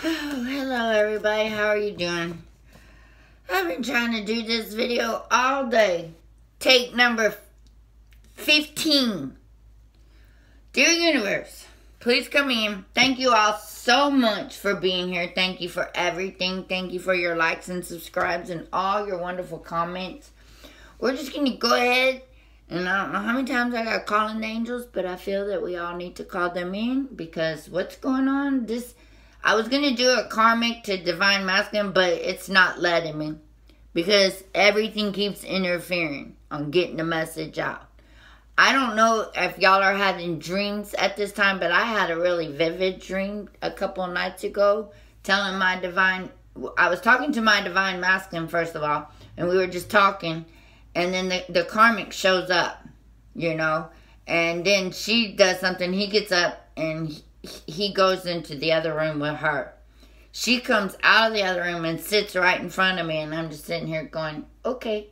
Oh, hello everybody, how are you doing? I've been trying to do this video all day. Take number 15. Dear Universe, please come in. Thank you all so much for being here. Thank you for everything. Thank you for your likes and subscribes and all your wonderful comments. We're just going to go ahead, and I don't know how many times I got calling the angels, but I feel that we all need to call them in because what's going on? I was going to do a karmic to divine masculine, but it's not letting me because everything keeps interfering on getting the message out. I don't know if y'all are having dreams at this time, but I had a really vivid dream a couple of nights ago telling my divine, I was talking to my divine masculine first of all, and we were just talking, and then the karmic shows up, you know, and then she does something, he gets up and he goes into the other room with her. She comes out of the other room and sits right in front of me, and I'm just sitting here going, okay.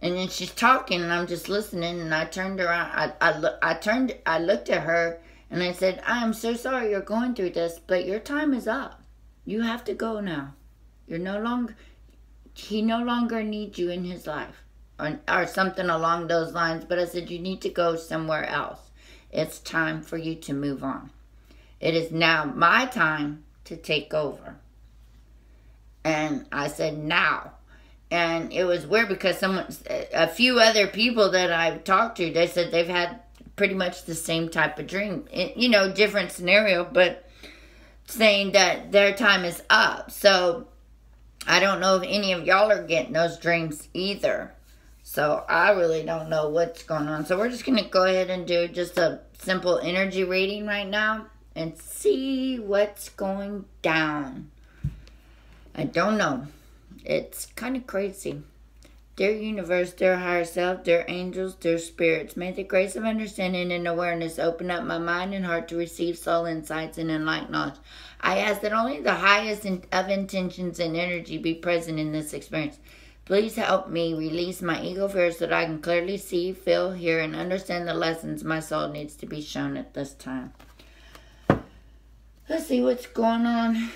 And then she's talking, and I'm just listening, and I turned around. I looked at her, and I said, I am so sorry you're going through this, but your time is up. You have to go now. He no longer needs you in his life, or something along those lines. But I said, you need to go somewhere else. It's time for you to move on. It is now my time to take over. And I said, now. And it was weird because a few other people that I've talked to, they said they've had pretty much the same type of dream. You know, different scenario, but saying that their time is up. So I don't know if any of y'all are getting those dreams either. So I really don't know what's going on. So we're just going to go ahead and do just a simple energy reading right now and see what's going down. I don't know. It's kind of crazy. Dear Universe, dear higher self, dear angels, dear spirits, may the grace of understanding and awareness open up my mind and heart to receive soul insights and enlightened knowledge. I ask that only the highest of intentions and energy be present in this experience. Please help me release my ego fears so that I can clearly see, feel, hear, and understand the lessons my soul needs to be shown at this time. Let's see what's going on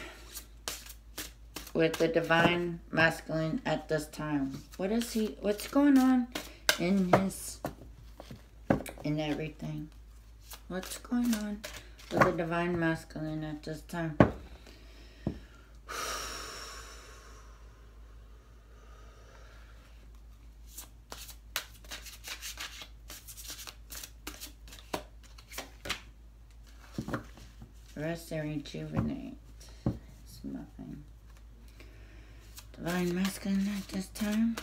with the divine masculine at this time. What's going on in everything? What's going on with the divine masculine at this time? Rest and rejuvenate. It's mine. Divine masculine at this time.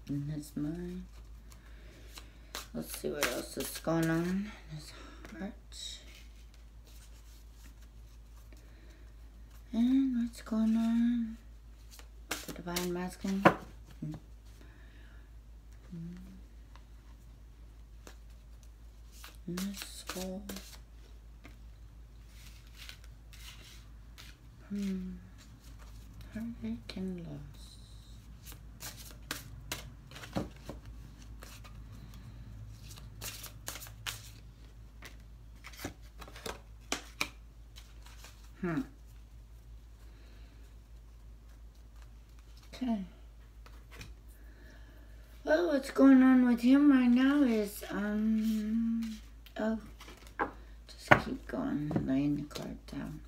And that's mine. Let's see what else is going on in his heart. And what's going on with the divine masculine? In this skull. Heartache and loss. Okay. Well, what's going on with him right now is, just keep going, laying the card down.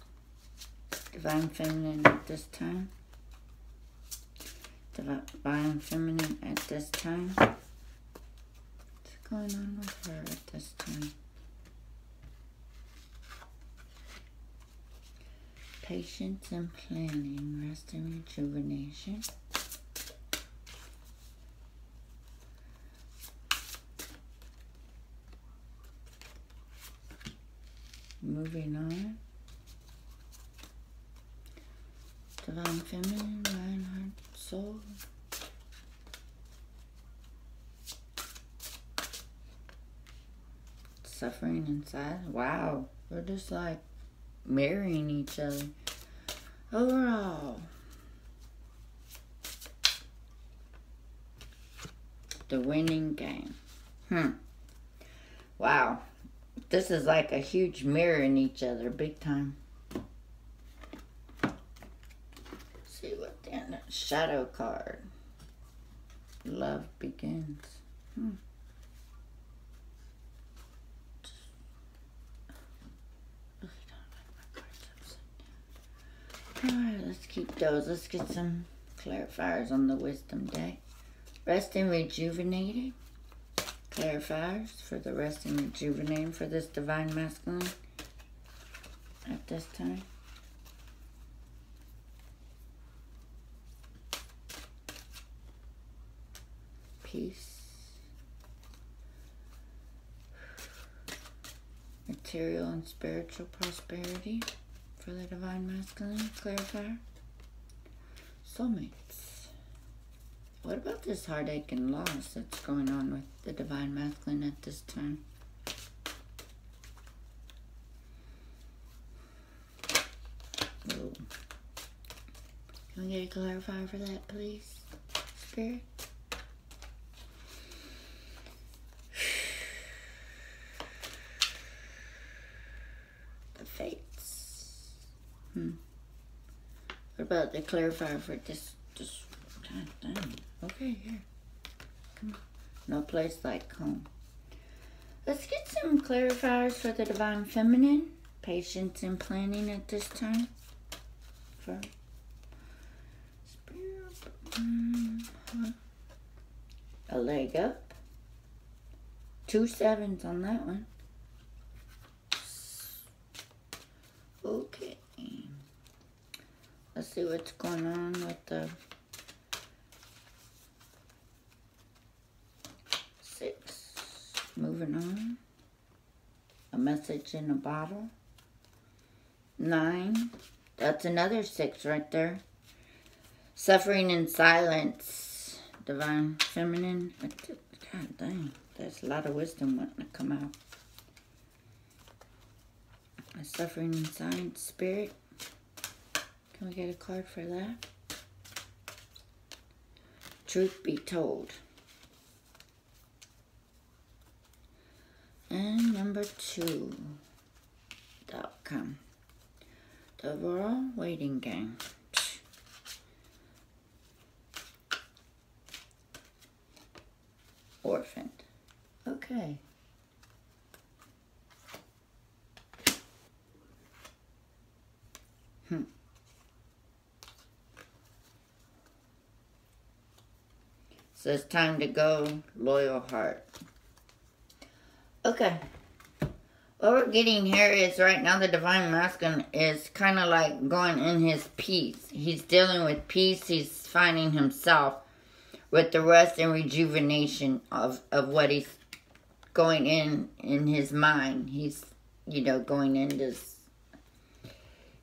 Divine feminine at this time. Divine feminine at this time. What's going on with her at this time? Patience and planning, rest and rejuvenation. Moving on. Divine feminine, mind, heart, soul. Suffering inside. Wow. We're just like marrying each other. Overall. The winning game. Wow. This is like a huge mirror in each other. Big time. Shadow card. Love begins. Alright, let's keep those. Let's get some clarifiers on the wisdom day. Rest and rejuvenated. Clarifiers for the rest and rejuvenating for this divine masculine at this time. Peace. Material and spiritual prosperity for the divine masculine clarifier. Soulmates. What about this heartache and loss that's going on with the divine masculine at this time? Ooh. Can we get a clarifier for that, please, Spirit? The fates. What about the clarifier for this? God dang. Okay, here. Come on. No place like home. Let's get some clarifiers for the divine feminine. Patience and planning at this time. For a leg up. 2 sevens on that one. Okay. Let's see what's going on with the 6. Moving on. A message in a bottle. 9. That's another 6 right there. Suffering in silence. Divine feminine. God dang. There's a lot of wisdom wanting to come out. A suffering in silence. Spirit. Can we get a card for that? Truth be told. And number 2. The outcome. The overall waiting game. Orphaned. Okay. So it's time to go, loyal heart. Okay. What we're getting here is right now the divine masculine is kind of like going in his peace. He's dealing with peace. He's finding himself with the rest and rejuvenation of what he's going in his mind. He's, you know, going in this,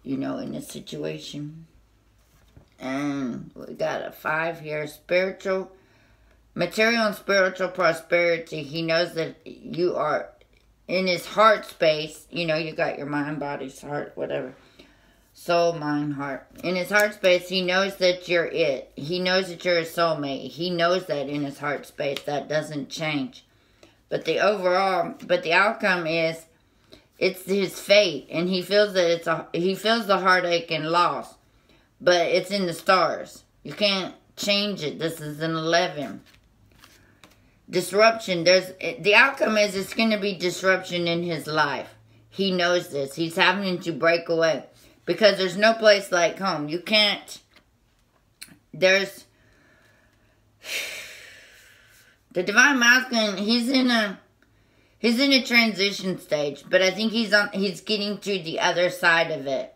you know, in this situation. And we got a 5 here. Spiritual, material and spiritual prosperity. He knows that you are in his heart space. You know, you got your mind, body, heart, whatever. Soul, mind, heart. In his heart space, he knows that you're it. He knows that you're a soulmate. He knows that in his heart space. That doesn't change. But the outcome is, it's his fate. And he feels that he feels the heartache and loss. But it's in the stars. You can't change it. This is an 11. Disruption. The outcome is it's going to be disruption in his life. He knows this. He's having to break away. Because there's no place like home. You can't. The divine masculine, he's in a transition stage, but I think he's getting to the other side of it.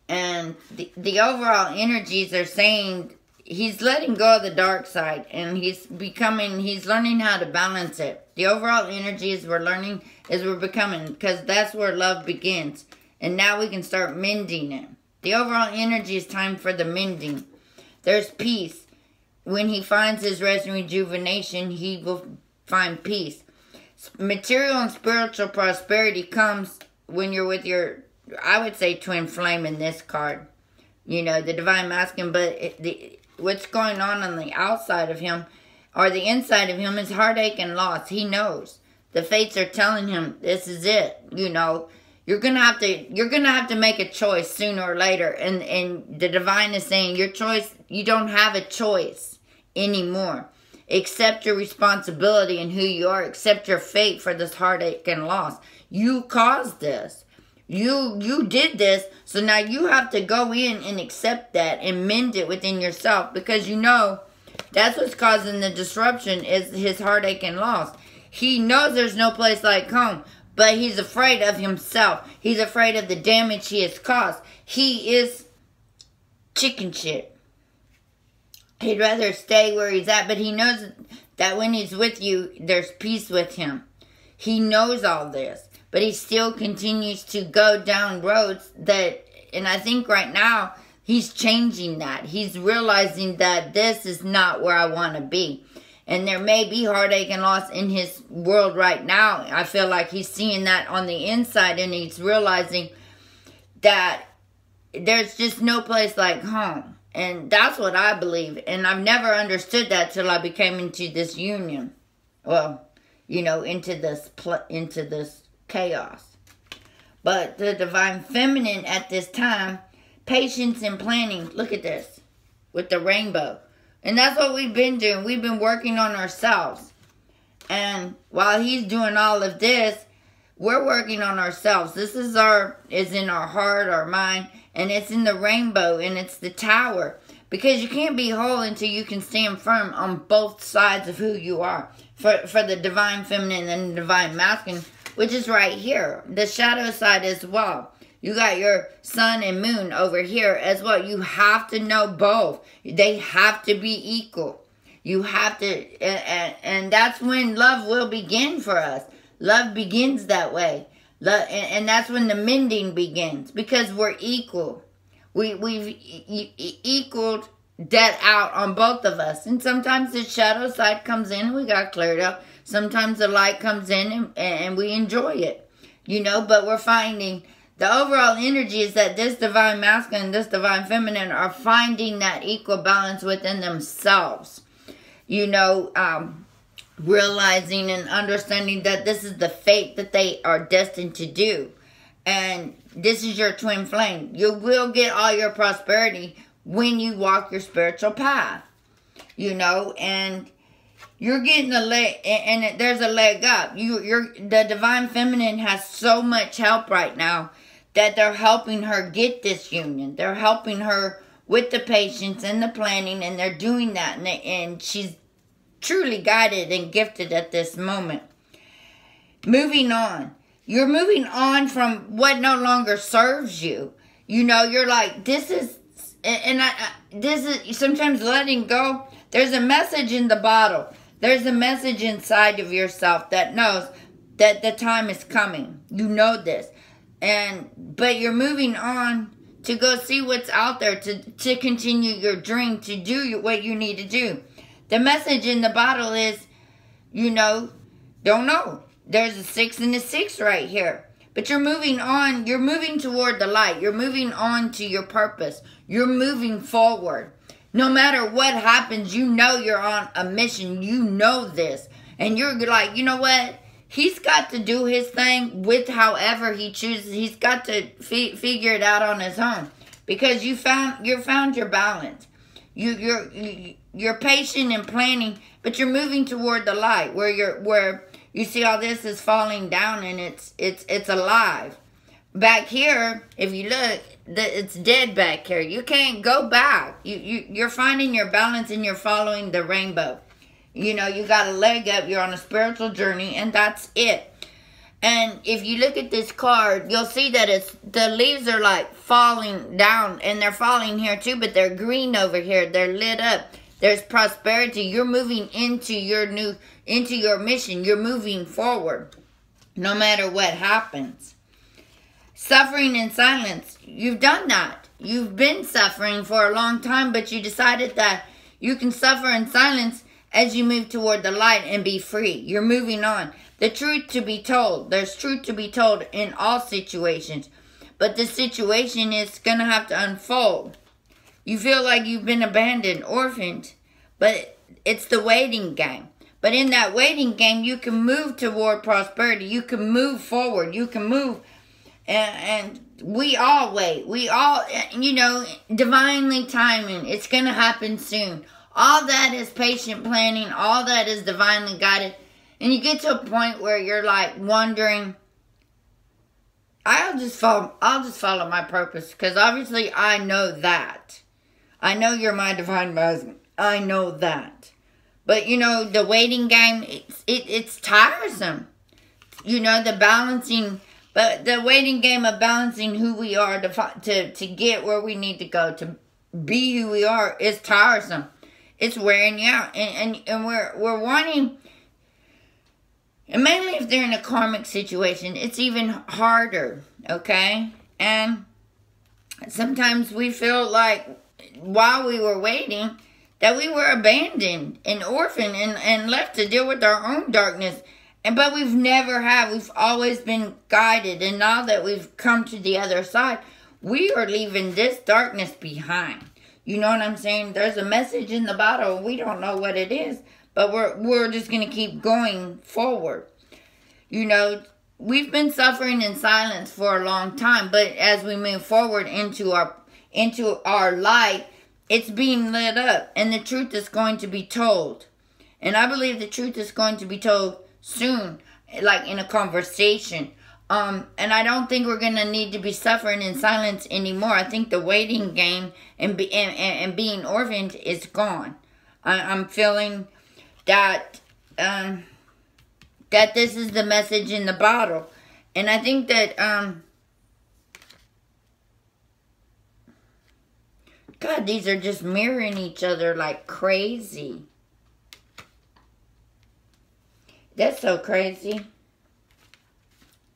And the overall energies are saying he's letting go of the dark side, and he's learning how to balance it. The overall energies we're becoming, because that's where love begins. And now we can start mending it. The overall energy is time for the mending. There's peace. When he finds his rest and rejuvenation, he will find peace. Material and spiritual prosperity comes when you're with your, I would say, twin flame in this card. You know, the divine masculine. But what's going on the outside of him, or the inside of him, is heartache and loss. He knows. The fates are telling him, this is it. You know, You're gonna have to make a choice sooner or later, and the divine is saying your choice You don't have a choice anymore. Accept your responsibility and who you are. Accept your fate for this heartache and loss. You caused this. You did this, so now you have to go in and accept that and mend it within yourself, because you know that's what's causing the disruption is his heartache and loss. He knows there's no place like home, but he's afraid of himself. He's afraid of the damage he has caused. He is chicken shit. He'd rather stay where he's at, but he knows that when he's with you, there's peace with him. He knows all this, but he still continues to go down roads that, and I think right now, he's changing that. He's realizing that this is not where I want to be. And there may be heartache and loss in his world right now. I feel like he's seeing that on the inside, and he's realizing that there's just no place like home. And that's what I believe. And I've never understood that till I became into this union. Well, you know, into this chaos. But the divine feminine at this time, patience and planning. Look at this. With the rainbow. And that's what we've been doing. We've been working on ourselves. And while he's doing all of this, we're working on ourselves. This is in our heart, our mind, and it's in the rainbow, and it's the tower. Because you can't be whole until you can stand firm on both sides of who you are. For the divine feminine and the divine masculine, which is right here. The shadow side as well. You got your sun and moon over here as well. You have to know both. They have to be equal. You have to, and that's when love will begin for us. Love begins that way. And that's when the mending begins. Because we're equal. We've equaled that out on both of us. And sometimes the shadow side comes in and we got cleared up. Sometimes the light comes in and we enjoy it. You know, but we're finding the overall energy is that this divine masculine and this divine feminine are finding that equal balance within themselves. You know, realizing and understanding that this is the fate that they are destined to do. And this is your twin flame. You will get all your prosperity when you walk your spiritual path. You know, and you're getting a leg, and there's a leg up. The divine feminine has so much help right now that they're helping her get this union. They're helping her with the patience and the planning, and they're doing that. And she's truly guided and gifted at this moment. Moving on. You're moving on from what no longer serves you. You know, you're like, this is, this is sometimes letting go. There's a message in the bottle. There's a message inside of yourself that knows that the time is coming. You know this. But you're moving on to go see what's out there, to continue your dream, to do what you need to do. The message in the bottle is, you know, don't know. There's a 6 and a 6 right here. But you're moving on. You're moving toward the light. You're moving on to your purpose. You're moving forward. No matter what happens, you know you're on a mission. You know this. And you're like, you know what? He's got to do his thing with however he chooses. He's got to figure it out on his own. Because you found your balance. You're patient and planning, but you're moving toward the light where you see all this is falling down and it's alive. Back here, if you look, it's dead back here. You can't go back. You're finding your balance and you're following the rainbow. You know, you got a leg up. You're on a spiritual journey, and that's it. And if you look at this card, you'll see that the leaves are like falling down, and they're falling here too, but they're green over here. They're lit up. There's prosperity. You're moving into your mission. You're moving forward, no matter what happens. Suffering in silence. You've done that. You've been suffering for a long time, but you decided that you can suffer in silence as you move toward the light and be free. You're moving on. The truth to be told. There's truth to be told in all situations. But the situation is going to have to unfold. You feel like you've been abandoned, orphaned. But it's the waiting game. But in that waiting game, you can move toward prosperity. You can move forward. You can move. And we all wait. We all, you know, divinely timing. It's going to happen soon. All that is patient planning. All that is divinely guided. And you get to a point where you're like wondering, I'll just follow my purpose. Because obviously I know that. I know you're my divine masculine. I know that. But, you know, the waiting game, it's tiresome. You know, the balancing, but the waiting game of balancing who we are to get where we need to go, to be who we are, is tiresome. It's wearing you out. And we're wanting, and mainly if they're in a karmic situation, it's even harder, okay? And sometimes we feel like while we were waiting, that we were abandoned and orphaned and left to deal with our own darkness. But we've never had. We've always been guided. And now that we've come to the other side, we are leaving this darkness behind. You know what I'm saying? There's a message in the bottle. We don't know what it is. But we're just going to keep going forward. You know, we've been suffering in silence for a long time. But as we move forward into our light, it's being lit up, and the truth is going to be told. And I believe the truth is going to be told soon, like in a conversation. And I don't think we're going to need to be suffering in silence anymore. I think the waiting game and being orphaned is gone. I'm feeling that that this is the message in the bottle. And I think that God, these are just mirroring each other like crazy. That's so crazy.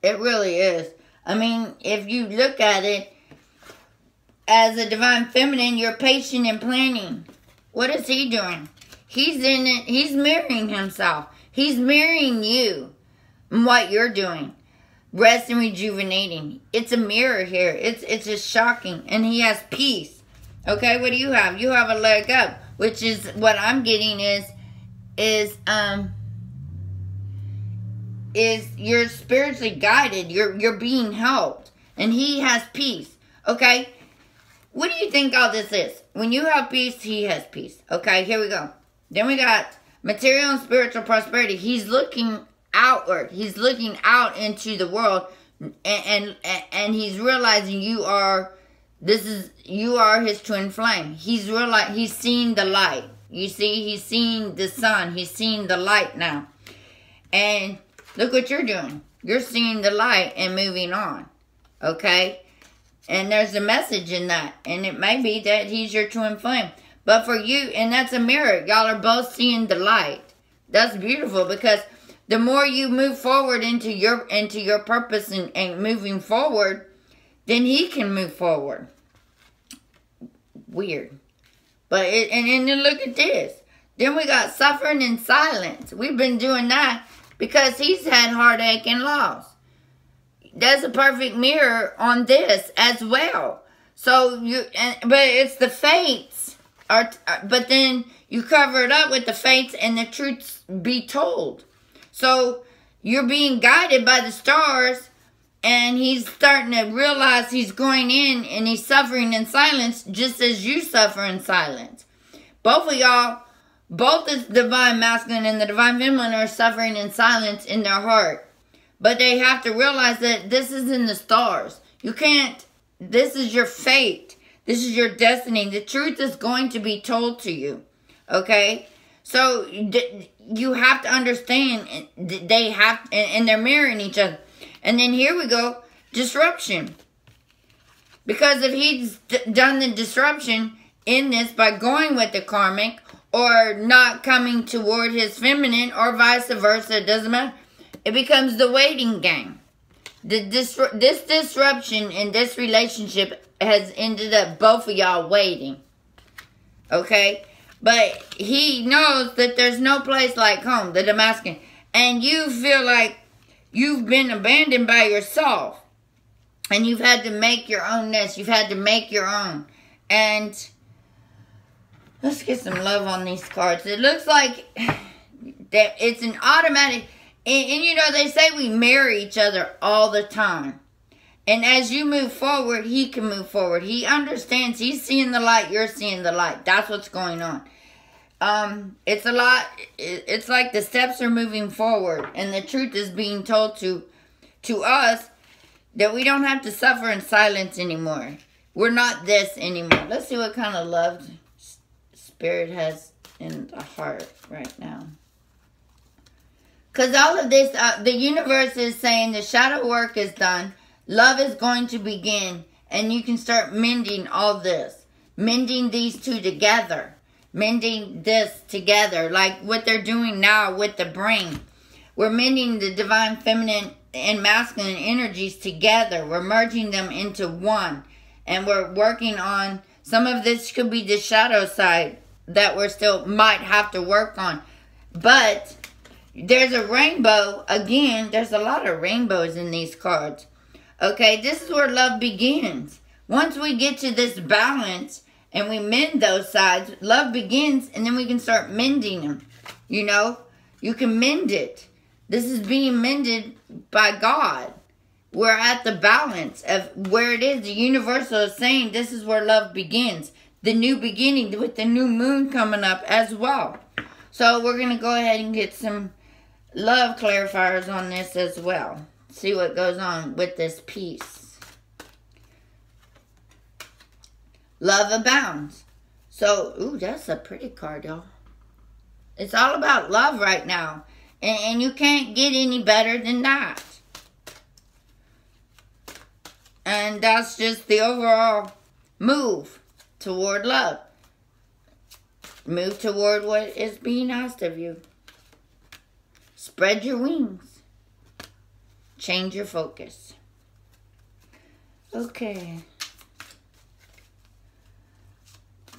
It really is. I mean, if you look at it, as a divine feminine, you're patient and planning. What is he doing? He's in it. He's mirroring himself. He's mirroring you and what you're doing. Rest and rejuvenating. It's a mirror here. It's just shocking. And he has peace. Okay, what do you have? You have a leg up, which is what I'm getting is you're spiritually guided. You're being helped, and he has peace. Okay, what do you think all this is? When you have peace, he has peace. Okay, here we go. Then we got material and spiritual prosperity. He's looking outward. He's looking out into the world, and he's realizing you are his twin flame. He's seeing the light. You see, he's seeing the sun. He's seeing the light now. And look what you're doing. You're seeing the light and moving on. Okay? And there's a message in that. And it may be that he's your twin flame. But for you, and that's a mirror. Y'all are both seeing the light. That's beautiful, because the more you move forward into your purpose and moving forward, then he can move forward. Weird. But and then look at this. Then we got suffering in silence. We've been doing that because he's had heartache and loss. That's a perfect mirror on this as well. So but it's the fates. But then you cover it up with the fates and the truths be told. So you're being guided by the stars. And he's starting to realize he's going in and he's suffering in silence just as you suffer in silence. Both of y'all, both the divine masculine and the divine feminine are suffering in silence in their heart. But they have to realize that this is in the stars. You can't, this is your fate. This is your destiny. The truth is going to be told to you. Okay? So you have to understand, they have, and they're mirroring each other. And then here we go, disruption. Because if he's done the disruption in this by going with the karmic or not coming toward his feminine or vice versa, it doesn't matter. It becomes the waiting game. This disruption in this relationship has ended up both of y'all waiting. Okay? But he knows that there's no place like home, the Damascus. And you feel like you've been abandoned by yourself. And you've had to make your own nest. You've had to make your own. And let's get some love on these cards. It looks like that it's an automatic. And you know, they say we marry each other all the time. And as you move forward, he can move forward. He understands. He's seeing the light. You're seeing the light. That's what's going on. It's a lot. It's like the steps are moving forward. And the truth is being told to us that we don't have to suffer in silence anymore. We're not this anymore. Let's see what kind of love Spirit has in the heart right now. Because all of this, the universe is saying the shadow work is done. Love is going to begin. And you can start mending all this. Mending these two together. Mending this together. Like what they're doing now with the brain. We're mending the divine feminine and masculine energies together. We're merging them into one. And we're working on, some of this could be the shadow side that we're still might have to work on. But there's a rainbow. Again, there's a lot of rainbows in these cards. Okay, this is where love begins. Once we get to this balance and we mend those sides, love begins, and then we can start mending them. You know, you can mend it. This is being mended by God. We're at the balance of where it is. The universal is saying this is where love begins. The new beginning with the new moon coming up as well. So we're going to go ahead and get some love clarifiers on this as well. See what goes on with this piece. Love abounds. So, ooh, that's a pretty card, y'all. It's all about love right now. And you can't get any better than that. And that's just the overall move toward love. Move toward what is being asked of you. Spread your wings. Change your focus. Okay.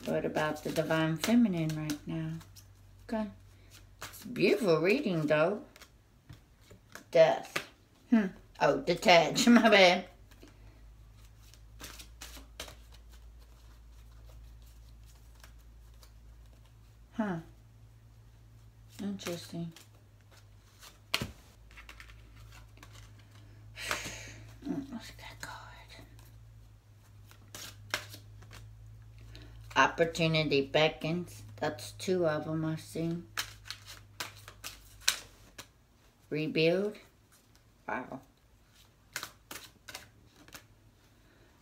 What about the divine feminine right now? Okay. It's a beautiful reading, though. Death. Oh, detach. My bad. Huh. Interesting. What's that card? Opportunity beckons. That's two of them I've seen. Rebuild. Wow.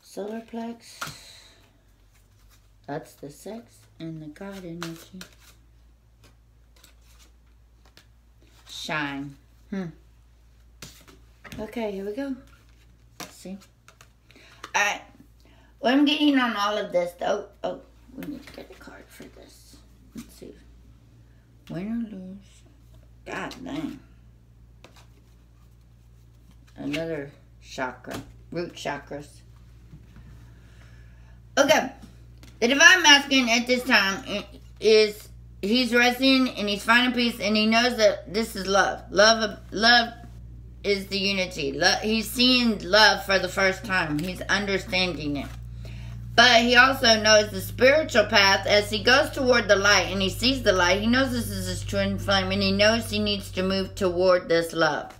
Solarplex. That's the sex and the God energy. Shine. Okay, here we go. Let's see. Alright. What I'm getting on all of this, though. Oh, we need to get a card for this. Let's see. Win or lose. God dang. Another chakra. Root chakras. Okay. The divine masculine at this time is, he's resting and he's finding peace, and he knows that this is love. Love is the unity. He's seeing love for the first time. He's understanding it. But he also knows the spiritual path as he goes toward the light and he sees the light. He knows this is his twin flame, and he knows he needs to move toward this love.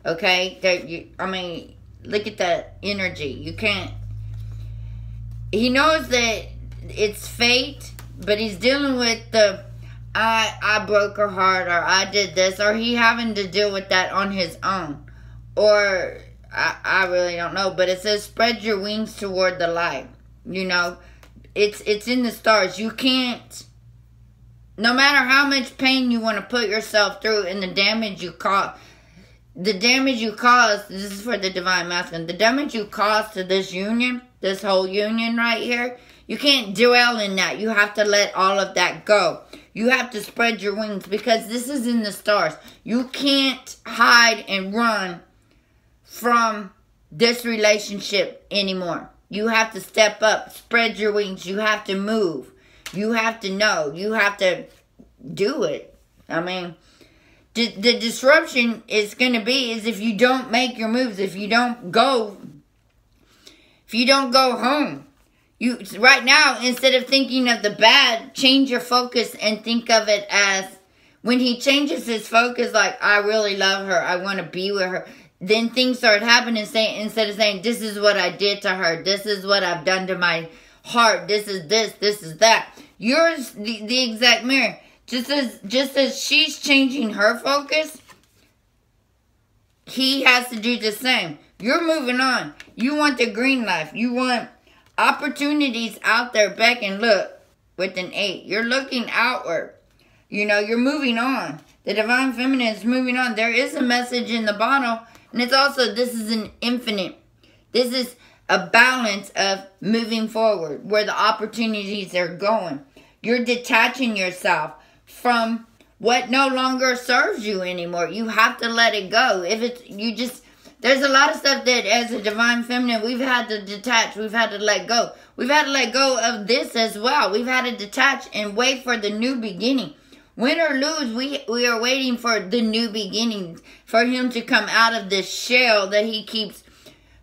Okay? I mean, look at that energy. You can't... He knows that it's fate, but he's dealing with the... I broke her heart, or I did this, or he having to deal with that on his own. Or, I really don't know, but it says spread your wings toward the light. You know, it's in the stars. You can't, no matter how much pain you want to put yourself through and the damage you cause, this is for the divine masculine, the damage you cause to this union, this whole union right here, you can't dwell in that. You have to let all of that go. You have to spread your wings because this is in the stars. You can't hide and run from this relationship anymore. You have to step up, spread your wings. You have to move. You have to know. You have to do it. I mean, the disruption is going to be is if you don't make your moves, if you don't go home. Right now, instead of thinking of the bad, change your focus and think of it as when he changes his focus, like, I really love her. I want to be with her. then things start happening, instead of saying, this is what I did to her, this is what I've done to my heart, this is that. You're the exact mirror. Just as she's changing her focus, he has to do the same. You're moving on. You want the green life. You want opportunities out there. Beck and look with an 8. You're looking outward. You know, you're moving on. The divine feminine is moving on. There is a message in the bottle. And it's also, this is an infinite. This is a balance of moving forward, where the opportunities are going. You're detaching yourself from what no longer serves you anymore. You have to let it go. There's a lot of stuff that as a divine feminine, we've had to detach. We've had to let go. We've had to let go of this as well. We've had to detach and wait for the new beginning. Win or lose, we are waiting for the new beginning, for him to come out of this shell that he keeps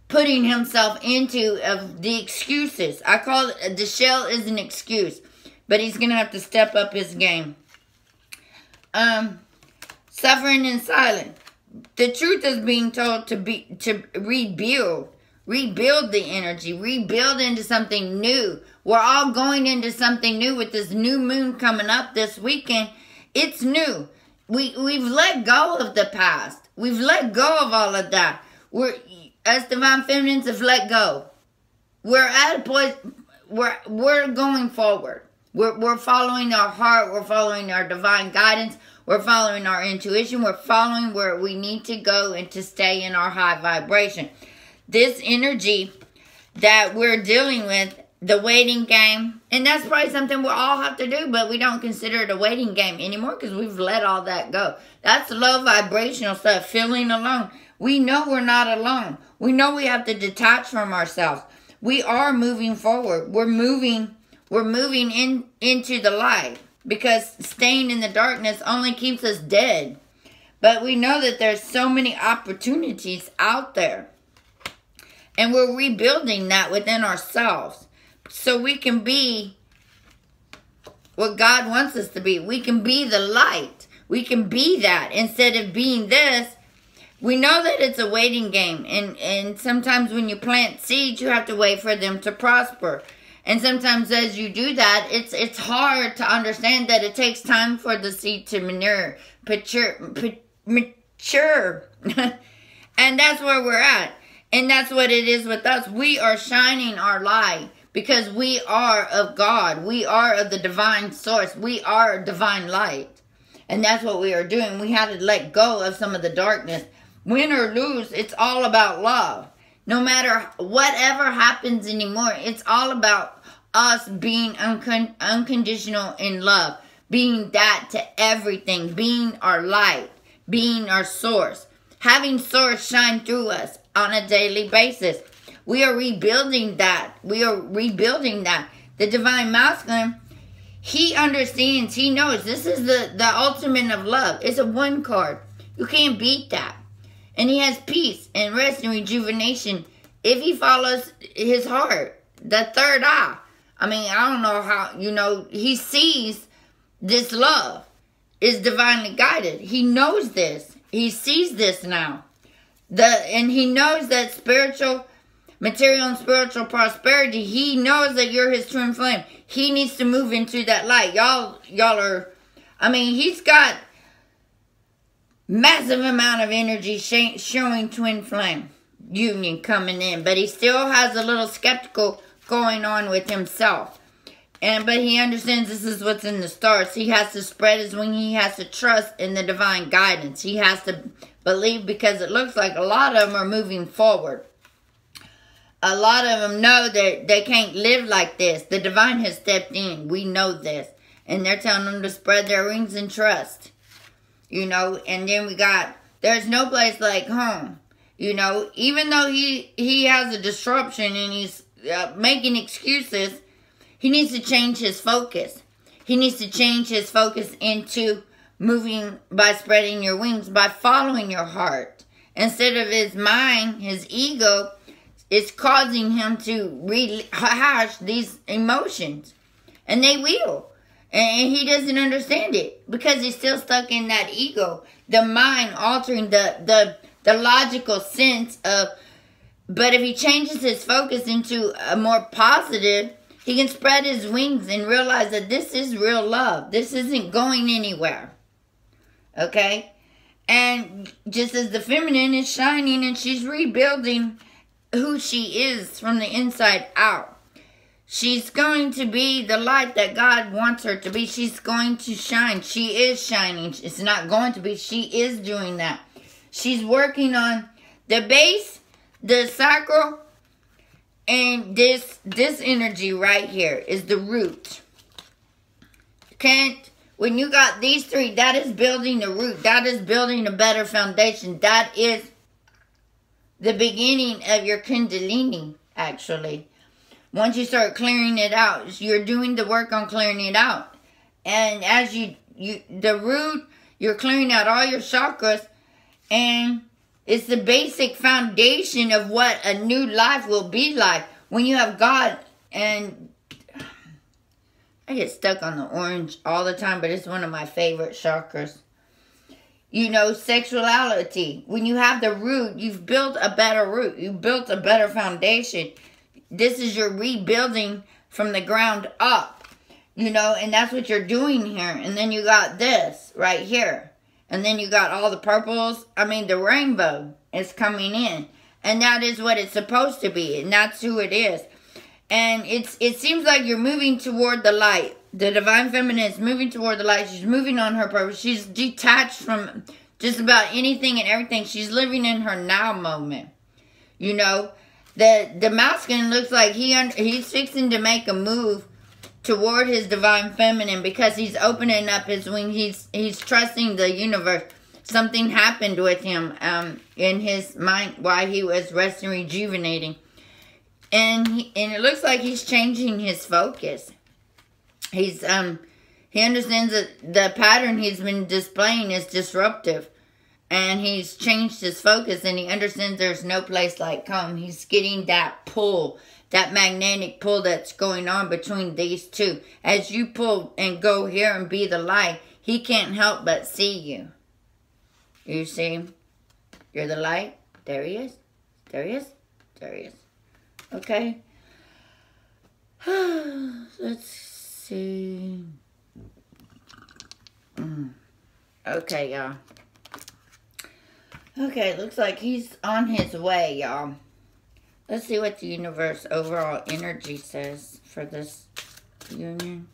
putting himself into, of the excuses. I call it, the shell is an excuse, but he's going to have to step up his game. Suffering in silence. The truth is being told to rebuild the energy, rebuild into something new. We're all going into something new with this new moon coming up this weekend. It's new. We've let go of the past. We've let go of all of that. As divine feminines have let go. We're at a point we're going forward. We're following our heart. We're following our divine guidance. We're following our intuition. We're following where we need to go and to stay in our high vibration. This energy that we're dealing with, the waiting game, and that's probably something we'll all have to do, but we don't consider it a waiting game anymore because we've let all that go. That's low vibrational stuff, feeling alone. We know we're not alone. We know we have to detach from ourselves. We are moving forward. We're moving into the light, because staying in the darkness only keeps us dead. But we know that there's so many opportunities out there. And we're rebuilding that within ourselves, so we can be what God wants us to be. We can be the light. We can be that instead of being this. We know that it's a waiting game. And sometimes when you plant seeds, you have to wait for them to prosper. And sometimes as you do that, it's hard to understand that it takes time for the seed to mature. And that's where we're at. And that's what it is with us. We are shining our light because we are of God. We are of the divine source. We are divine light. And that's what we are doing. We had to let go of some of the darkness. Win or lose, it's all about love. No matter whatever happens anymore, it's all about us being unconditional in love. Being that to everything. Being our light. Being our source. Having source shine through us on a daily basis. We are rebuilding that. We are rebuilding that. The divine masculine, he understands. He knows this is the ultimate of love. It's a 1 card. You can't beat that. And he has peace and rest and rejuvenation if he follows his heart. The third eye. I mean, I don't know how, he sees this love is divinely guided. He knows this. He sees this now. And he knows that material and spiritual prosperity, he knows that you're his twin flame. He needs to move into that light. Y'all are, he's got massive amount of energy showing twin flame union coming in, but he still has a little skeptical going on with himself. But he understands this is what's in the stars. He has to spread his wing. He has to trust in the divine guidance. He has to believe, because it looks like a lot of them are moving forward. A lot of them know that they can't live like this. The divine has stepped in. We know this. And they're telling them to spread their wings and trust. And then we got, there's no place like home. Even though he has a disruption and he's making excuses, he needs to change his focus. He needs to change his focus into moving by spreading your wings, by following your heart. Instead of his mind, his ego, it's causing him to rehash these emotions. And they will. And he doesn't understand it because he's still stuck in that ego. The mind altering, the the logical sense of, but if he changes his focus into a more positive, he can spread his wings and realize that this is real love. This isn't going anywhere. Okay? And just as the feminine is shining and she's rebuilding who she is from the inside out, she's going to be the light that God wants her to be. She's going to shine. She is shining. It's not going to be. She is doing that. She's working on the base, the sacral, and this energy right here is the root. When you got these three, that is building the root. That is building a better foundation. That is the beginning of your kundalini, actually. Once you start clearing it out, you're doing the work on clearing it out. And as the root, you're clearing out all your chakras, and it's the basic foundation of what a new life will be like when you have God. And I get stuck on the orange all the time, but it's one of my favorite chakras. You know, sexuality. When you have the root, you've built a better root. You've built a better foundation. This is your rebuilding from the ground up. You know, and that's what you're doing here. And then you got this right here. And then you got all the purples. I mean, the rainbow is coming in. And that is what it's supposed to be. And that's who it is. And it seems like you're moving toward the light. The Divine Feminine is moving toward the light. She's moving on her purpose. She's detached from just about anything and everything. She's living in her now moment. You know, the masculine looks like he's fixing to make a move toward his Divine Feminine because he's opening up his wing. He's trusting the universe. Something happened with him in his mind while he was resting, rejuvenating. And it looks like he's changing his focus. He understands that the pattern he's been displaying is disruptive. And he's changed his focus, and he understands there's no place like home. He's getting that pull, that magnetic pull that's going on between these two. As you pull and go here and be the light, he can't help but see you. You see? You're the light. There he is. There he is. There he is. Okay. Let's see. Okay, y'all. Okay, looks like he's on his way, y'all. Let's see what the universe overall energy says for this union.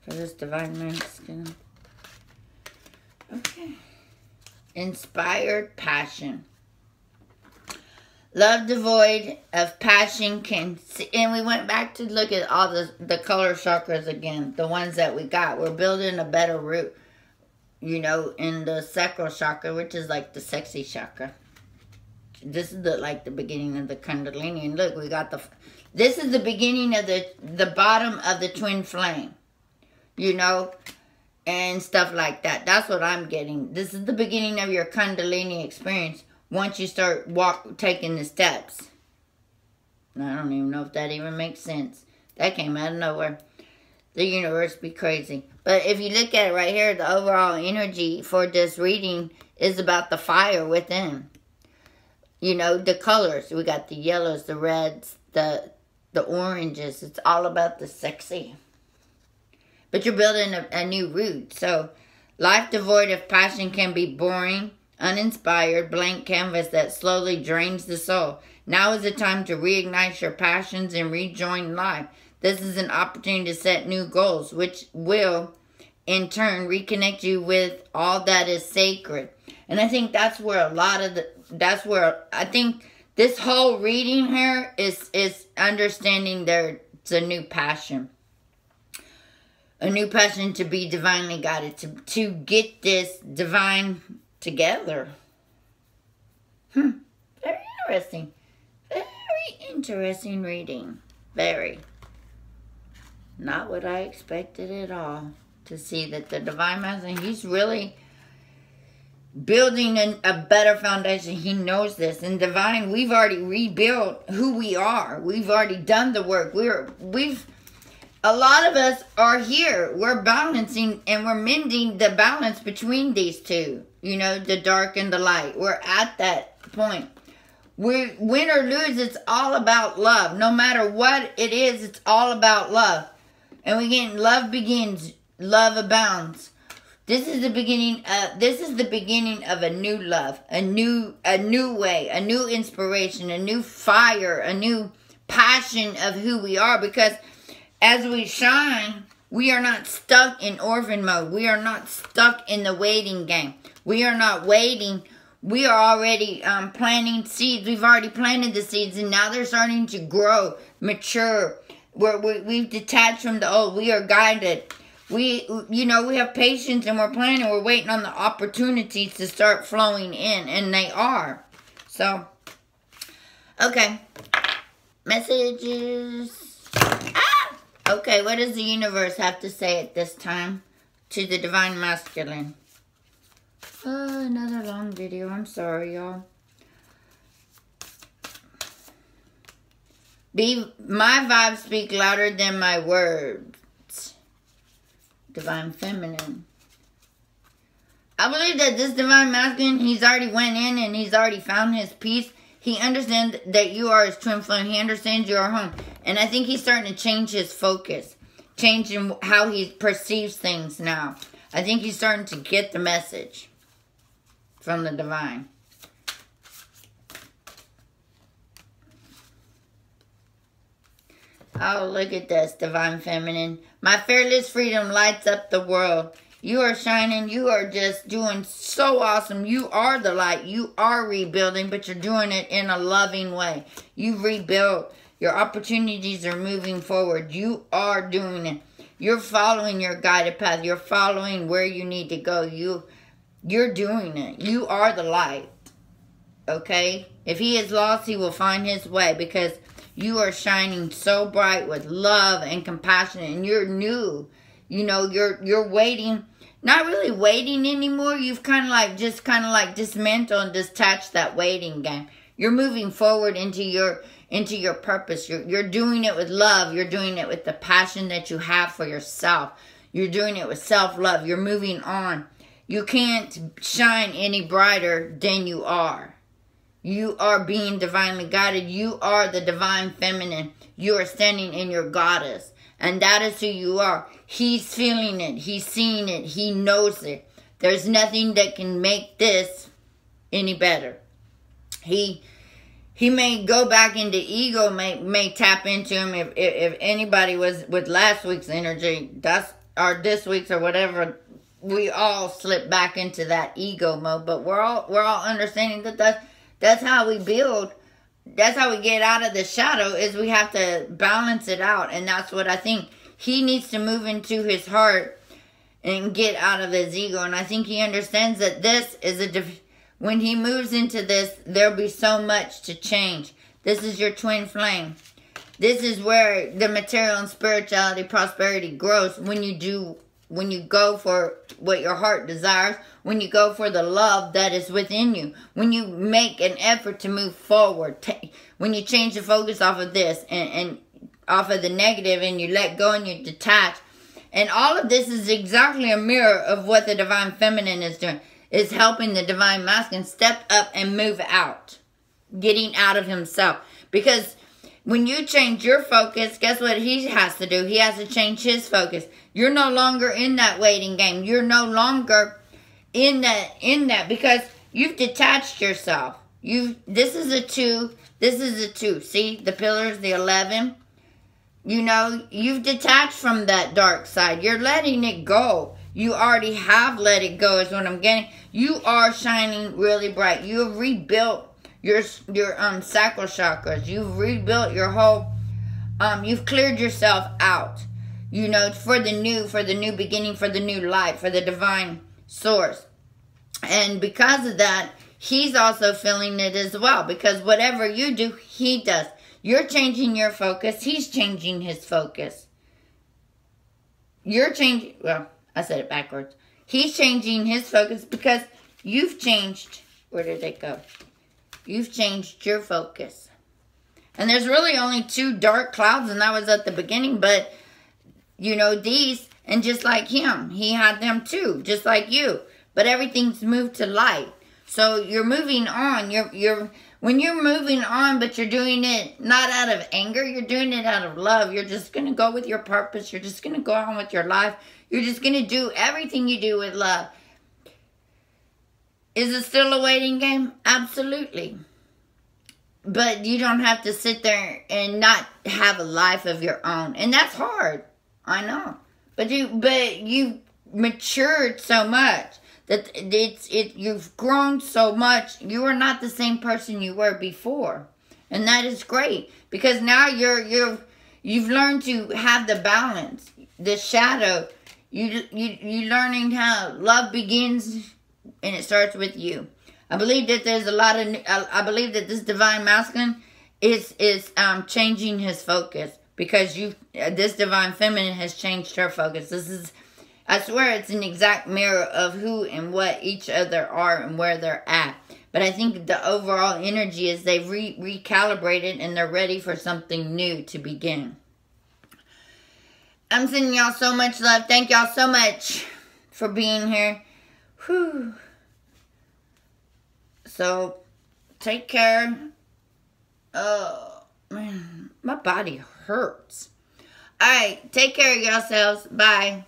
For this divine masculine. Okay. Inspired passion. Love devoid of passion can see, and we went back to look at all the color chakras again. The ones that we got. We're building a better root. You know, in the sacral chakra, which is like the sexy chakra. This is like the beginning of the kundalini. And look, we got this is the beginning of the bottom of the twin flame. You know, and stuff like that. That's what I'm getting. This is the beginning of your kundalini experience once you start taking the steps. I don't even know if that even makes sense. That came out of nowhere. The universe be crazy. But if you look at it right here, the overall energy for this reading is about the fire within. You know, the colors. We got the yellows, the reds, the oranges. It's all about the sexy. But you're building a new root. So, life devoid of passion can be boring, uninspired, blank canvas that slowly drains the soul. Now is the time to reignite your passions and rejoin life. This is an opportunity to set new goals, which will, in turn, reconnect you with all that is sacred. And I think that's where I think this whole reading here is understanding there's a new passion. A new passion to be divinely guided, to get this divine together. Very interesting. Very interesting reading. Very. Not what I expected at all. To see that the divine masculine, he's really building a better foundation. He knows this. And divine, we've already rebuilt who we are. We've already done the work. A lot of us are here. We're balancing and we're mending the balance between these two. You know, the dark and the light. We're at that point. Win or lose, it's all about love. No matter what it is, it's all about love. And again, love begins, love abounds. This is the beginning of a new love, a new way, a new inspiration, a new fire, a new passion of who we are. Because as we shine, we are not stuck in orphan mode. We are not stuck in the waiting game. We are not waiting. We are already planting seeds. We've already planted the seeds, and now they're starting to grow, mature. We've detached from the old. We are guided. We have patience, and we're planning. We're waiting on the opportunities to start flowing in, and they are. So, okay. Messages. Okay, what does the universe have to say at this time to the Divine Masculine? Another long video. I'm sorry, y'all. My vibes speak louder than my words. Divine Feminine. I believe that this Divine Masculine, he's already went in and he's already found his peace. He understands that you are his twin flame. He understands you are home. And I think he's starting to change his focus. Changing how he perceives things now. I think he's starting to get the message from the divine. Oh, look at this, Divine Feminine. My fearless freedom lights up the world. You are shining. You are just doing so awesome. You are the light. You are rebuilding, but you're doing it in a loving way. You've rebuilt. Your opportunities are moving forward. You are doing it. You're following your guided path. You're following where you need to go. You're doing it. You are the light. Okay? If he is lost, he will find his way, because you are shining so bright with love and compassion, and you're new. You know, you're waiting, not really waiting anymore. You've kind of like dismantled and detached that waiting game. You're moving forward into your purpose. You're doing it with love. You're doing it with the passion that you have for yourself. You're doing it with self-love. You're moving on. You can't shine any brighter than you are. You are being divinely guided. You are the Divine Feminine. You are standing in your goddess. And that is who you are. He's feeling it. He's seeing it. He knows it. There's nothing that can make this any better. He may go back into ego, may tap into him. If anybody was with last week's energy, or this week's or whatever, we all slip back into that ego mode. But we're all understanding that that's how we build. That's how we get out of the shadow, is we have to balance it out. And that's what I think. He needs to move into his heart and get out of his ego. And I think he understands that this is when he moves into this, there'll be so much to change. This is your twin flame. This is where the material and spirituality, prosperity grows, when you go for what your heart desires, when you go for the love that is within you, when you make an effort to move forward, when you change the focus off of this and off of the negative, and you let go and you detach. And all of this is exactly a mirror of what the Divine Feminine is doing, is helping the Divine Masculine step up and move out, getting out of himself. Because when you change your focus, guess what he has to do? He has to change his focus. You're no longer in that waiting game. You're no longer in that because you've detached yourself. This is a 2. This is a 2. See the pillars, the 11. You know, you've detached from that dark side. You're letting it go. You already have let it go, is what I'm getting. You are shining really bright. You have rebuilt your sacral chakras. You've rebuilt your whole, you've cleared yourself out, you know, for the new beginning, for the new light, for the divine source. And because of that, he's also feeling it as well, because whatever you do, he does. You're changing your focus. He's changing his focus. You're changing, well, I said it backwards. He's changing his focus because you've changed. Where did it go? You've changed your focus. And there's really only 2 dark clouds, and that was at the beginning. But, you know, these, and just like him, he had them too, just like you. but everything's moved to light. So you're moving on. When you're moving on, but you're doing it not out of anger, you're doing it out of love. You're just going to go with your purpose. You're just going to go on with your life. You're just going to do everything you do with love. Is it still a waiting game? Absolutely. But you don't have to sit there and not have a life of your own. And that's hard. I know. But you've matured so much that you've grown so much. You are not the same person you were before. And that is great. Because now you've learned to have the balance, the shadow. You learning how love begins and it starts with you. I believe that there's a lot of, I believe that this divine masculine is changing his focus, because this divine feminine has changed her focus. This is, I swear it's an exact mirror of who and what each other are and where they're at. But I think the overall energy is they've recalibrated and they're ready for something new to begin. I'm sending y'all so much love. Thank y'all so much for being here. Whew. So, take care. Oh, man, my body hurts. Alright, take care of yourselves. Bye.